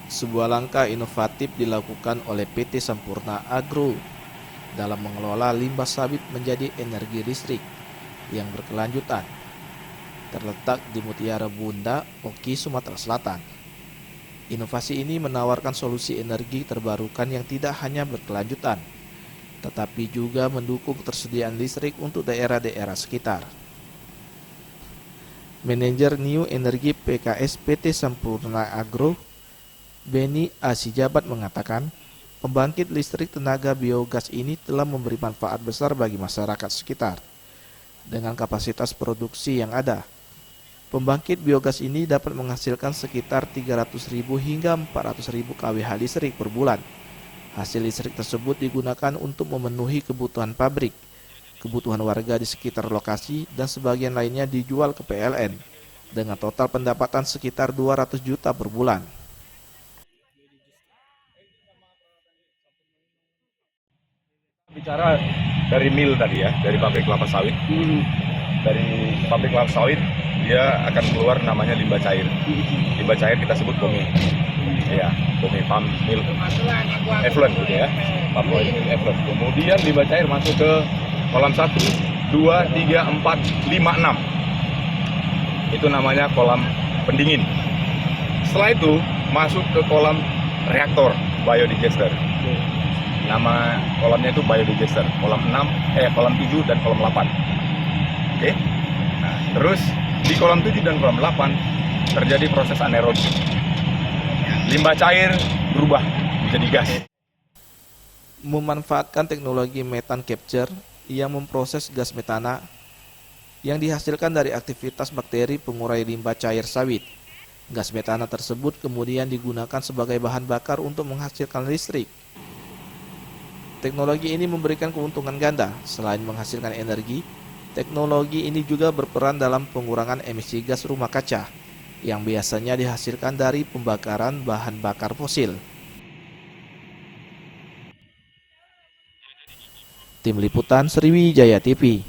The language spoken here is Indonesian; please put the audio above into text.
Sebuah langkah inovatif dilakukan oleh PT Sampurna Agro dalam mengelola limbah sawit menjadi energi listrik yang berkelanjutan, terletak di Mutiara Bunda, Oki, Sumatera Selatan. Inovasi ini menawarkan solusi energi terbarukan yang tidak hanya berkelanjutan, tetapi juga mendukung ketersediaan listrik untuk daerah-daerah sekitar. Manajer New Energy PKS PT Sampurna Agro, Beni Asijabat mengatakan, pembangkit listrik tenaga biogas ini telah memberi manfaat besar bagi masyarakat sekitar. Dengan kapasitas produksi yang ada, pembangkit biogas ini dapat menghasilkan sekitar 300.000 hingga 400.000 kWh listrik per bulan. Hasil listrik tersebut digunakan untuk memenuhi kebutuhan pabrik, kebutuhan warga di sekitar lokasi, dan sebagian lainnya dijual ke PLN, dengan total pendapatan sekitar 200 juta per bulan. Bicara dari mill tadi ya, dari pabrik kelapa sawit. Dari pabrik kelapa sawit dia akan keluar namanya limbah cair. Limbah cair kita sebut BOMI. Ya, BOMI palm mill effluent gitu ya. Palm oil mill effluent. Kemudian limbah cair masuk ke kolam 1, 2, 3, 4, 5, 6. Itu namanya kolam pendingin. Setelah itu masuk ke kolam reaktor biodigester. Nama kolamnya itu biodigester, kolam 7 dan kolam 8. Oke. Nah, terus di kolam 7 dan kolam 8 terjadi proses anaerobi. Limbah cair berubah menjadi gas. Memanfaatkan teknologi methane capture yang memproses gas metana yang dihasilkan dari aktivitas bakteri pengurai limbah cair sawit. Gas metana tersebut kemudian digunakan sebagai bahan bakar untuk menghasilkan listrik. Teknologi ini memberikan keuntungan ganda. Selain menghasilkan energi, teknologi ini juga berperan dalam pengurangan emisi gas rumah kaca yang biasanya dihasilkan dari pembakaran bahan bakar fosil. Tim Liputan Sriwijaya TV.